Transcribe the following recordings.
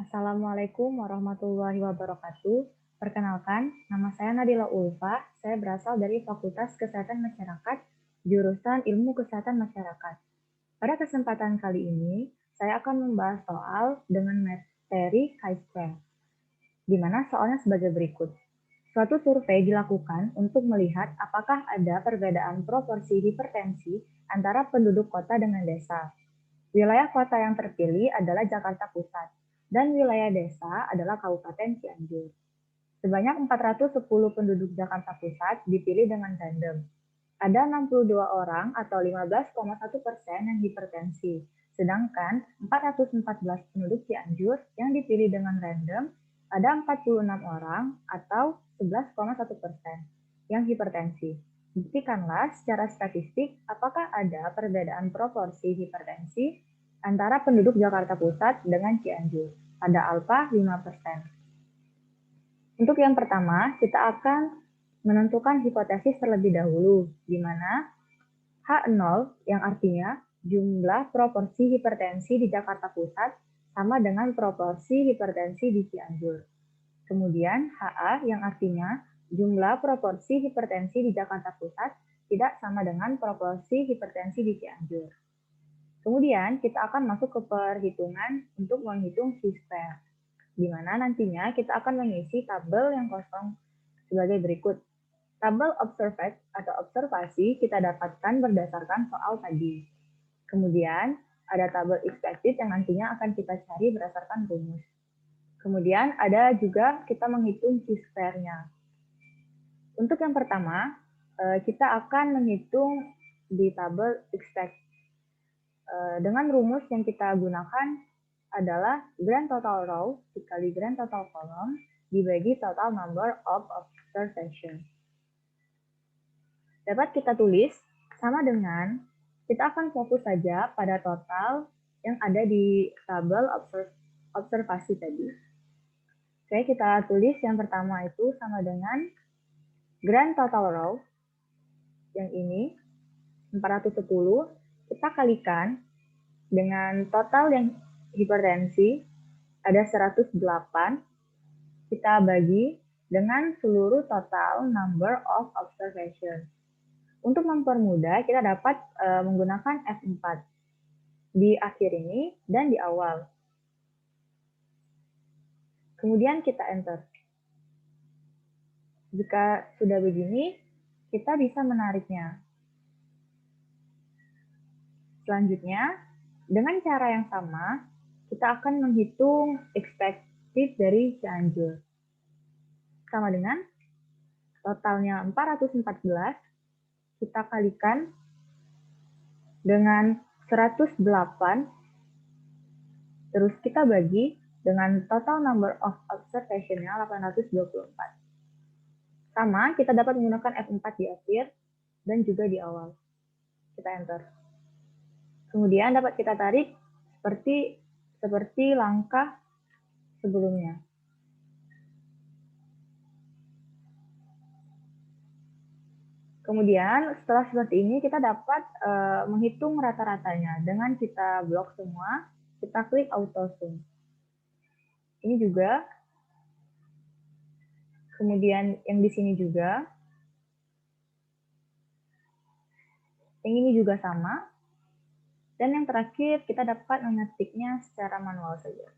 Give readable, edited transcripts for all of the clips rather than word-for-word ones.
Assalamualaikum warahmatullahi wabarakatuh. Perkenalkan, nama saya Nadila Ulfa. Saya berasal dari Fakultas Kesehatan Masyarakat, jurusan Ilmu Kesehatan Masyarakat. Pada kesempatan kali ini, saya akan membahas soal dengan materi chi-square, di mana soalnya sebagai berikut. Suatu survei dilakukan untuk melihat apakah ada perbedaan proporsi hipertensi antara penduduk kota dengan desa. Wilayah kota yang terpilih adalah Jakarta Pusat, dan wilayah desa adalah Kabupaten Cianjur. Sebanyak 410 penduduk Jakarta Pusat dipilih dengan random. Ada 62 orang atau 15,1% yang hipertensi, sedangkan 414 penduduk Cianjur yang dipilih dengan random ada 46 orang atau 11,1% yang hipertensi. Buktikanlah secara statistik apakah ada perbedaan proporsi hipertensi antara penduduk Jakarta Pusat dengan Cianjur pada alfa 5%. Untuk yang pertama, kita akan menentukan hipotesis terlebih dahulu, di mana H0 yang artinya jumlah proporsi hipertensi di Jakarta Pusat sama dengan proporsi hipertensi di Cianjur. Kemudian HA yang artinya jumlah proporsi hipertensi di Jakarta Pusat tidak sama dengan proporsi hipertensi di Cianjur. Kemudian kita akan masuk ke perhitungan untuk menghitung chi-square, di mana nantinya kita akan mengisi tabel yang kosong sebagai berikut. Tabel observasi kita dapatkan berdasarkan soal tadi. Kemudian ada tabel expected yang nantinya akan kita cari berdasarkan rumus. Kemudian ada juga kita menghitung chi-square-nya. Untuk yang pertama, kita akan menghitung di tabel expected. Dengan rumus yang kita gunakan adalah grand total row dikali grand total column dibagi total number of observation. Dapat kita tulis sama dengan kita akan fokus saja pada total yang ada di tabel observasi tadi. Oke, kita tulis yang pertama itu sama dengan grand total row yang ini 410 kita kalikan dengan total yang hipertensi ada 108, kita bagi dengan seluruh total number of observation. Untuk mempermudah, kita dapat menggunakan F4 di akhir ini dan di awal. Kemudian kita enter. Jika sudah begini, kita bisa menariknya. Selanjutnya, dengan cara yang sama, kita akan menghitung expected dari Cianjur. Sama dengan totalnya 414, kita kalikan dengan 108, terus kita bagi dengan total number of observation-nya 824. Sama, kita dapat menggunakan F4 di akhir dan juga di awal. Kita enter. Kemudian dapat kita tarik seperti langkah sebelumnya. Kemudian setelah seperti ini kita dapat menghitung rata-ratanya dengan kita blok semua, kita klik auto sum. Ini juga, kemudian yang di sini juga, yang ini juga sama, dan yang terakhir kita dapat mengetiknya secara manual saja.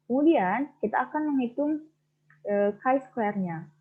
Kemudian kita akan menghitung chi-square-nya.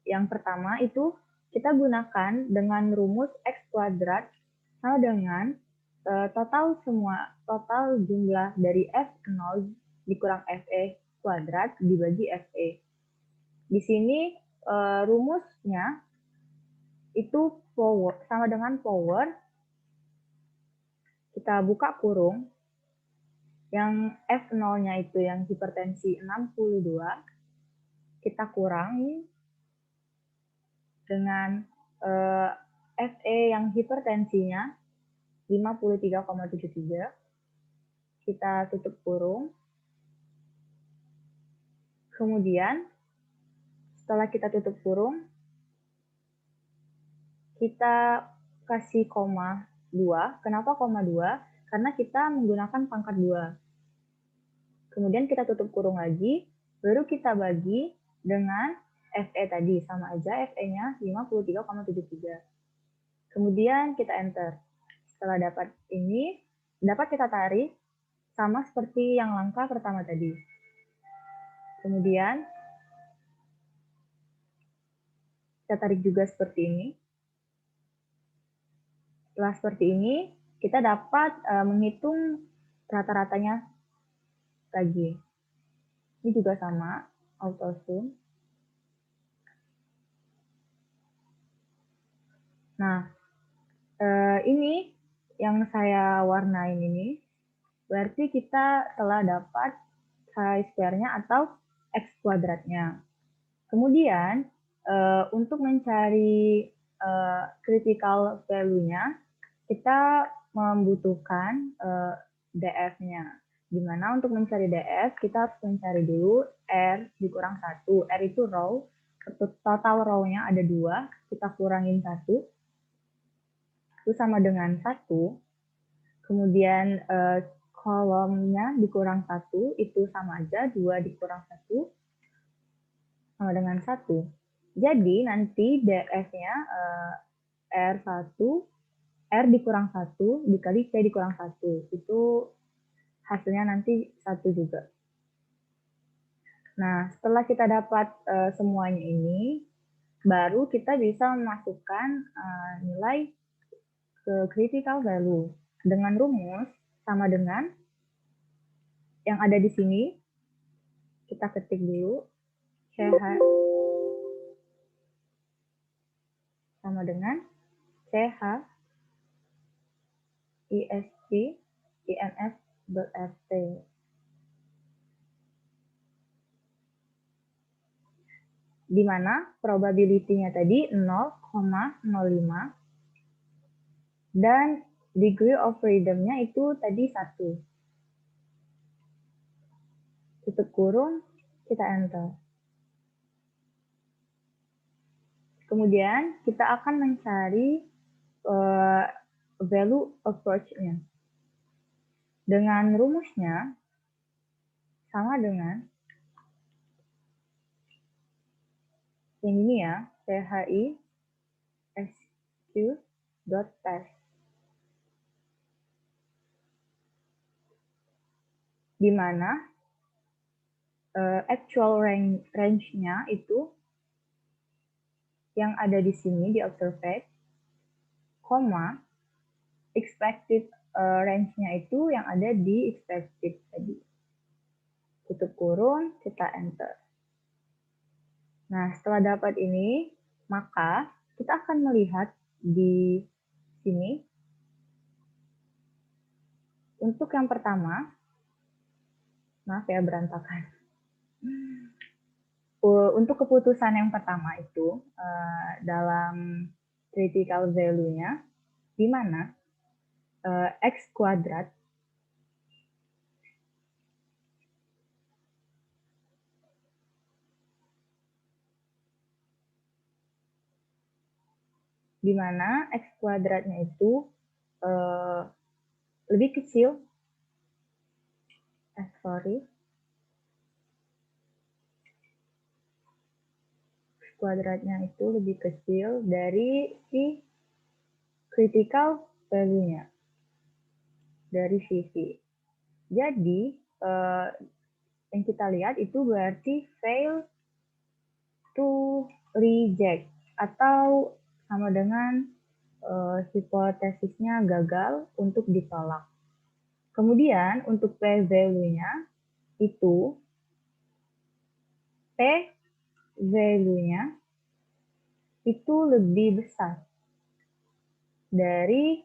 Yang pertama itu kita gunakan dengan rumus X kuadrat sama dengan total jumlah dari F0 dikurang FE kuadrat dibagi FE. Di sini rumusnya itu power sama dengan power, kita buka kurung, yang F0-nya itu yang hipertensi 62, kita kurangi dengan FE yang hipertensinya 53,73, kita tutup kurung. Kemudian setelah kita tutup kurung, kita kasih koma 2. Kenapa koma 2? Karena kita menggunakan pangkat 2. Kemudian kita tutup kurung lagi, baru kita bagi dengan FE tadi, sama aja FE-nya 53,73. Kemudian kita enter. Setelah dapat ini, dapat kita tarik, sama seperti yang langkah pertama tadi. Kemudian, kita tarik juga seperti ini. Setelah seperti ini, kita dapat menghitung rata-ratanya lagi. Ini juga sama, auto zoom. Nah, ini yang saya warnain ini, berarti kita telah dapat chi-square-nya atau x kuadratnya. Kemudian, untuk mencari critical value-nya, kita membutuhkan df-nya. Dimana untuk mencari df, kita harus mencari dulu R dikurang 1. R itu row, total row-nya ada 2, kita kurangin 1, itu sama dengan 1. Kemudian kolomnya dikurang 1, itu sama aja, 2 dikurang 1, sama dengan 1. Jadi nanti df-nya R1, R dikurang 1 dikali P dikurang 1. Itu hasilnya nanti 1 juga. Nah, setelah kita dapat semuanya ini, baru kita bisa memasukkan nilai ke critical value. Dengan rumus sama dengan yang ada di sini, kita ketik dulu, CH sama dengan CH ISP INF.ft. Di mana probability-nya tadi 0,05 dan degree of freedom-nya itu tadi 1. Tutup kurung, kita enter. Kemudian kita akan mencari value approach-nya. Dengan rumusnya sama dengan yang ini ya, CHI SQ.test. Di mana actual range-nya itu yang ada di sini di observed, koma expected range-nya itu yang ada di expected tadi. Tutup kurung, kita enter. Nah, setelah dapat ini, maka kita akan melihat di sini. Untuk yang pertama, maaf ya berantakan. Untuk keputusan yang pertama itu, dalam critical value-nya, di mana X kuadrat di mana X kuadratnya itu lebih kecil, X kuadratnya itu lebih kecil dari si critical value-nya, dari sisi. Jadi, yang kita lihat itu berarti fail to reject, atau sama dengan hipotesisnya gagal untuk ditolak. Kemudian untuk p-value-nya itu p-value-nya itu lebih besar dari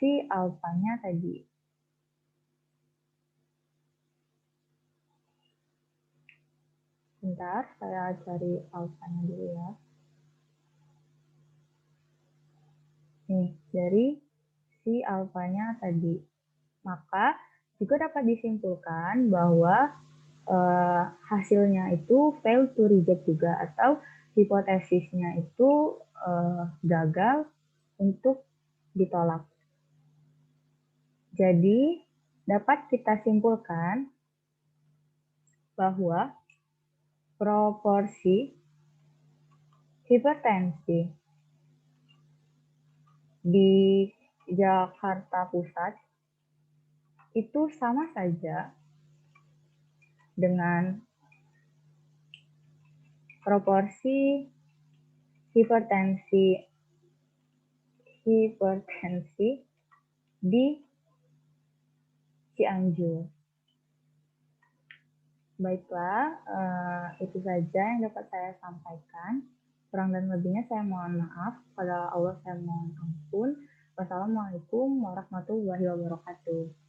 si alfanya tadi. Bentar, saya cari alfanya dulu ya. Nih, dari si alfanya tadi. Maka juga dapat disimpulkan bahwa hasilnya itu fail to reject juga, atau hipotesisnya itu gagal untuk ditolak. Jadi dapat kita simpulkan bahwa proporsi hipertensi di Jakarta Pusat itu sama saja dengan proporsi hipertensi di Cianjur. Baiklah, itu saja yang dapat saya sampaikan. Kurang dan lebihnya saya mohon maaf. Pada Allah saya mohon ampun. Wassalamualaikum warahmatullahi wabarakatuh.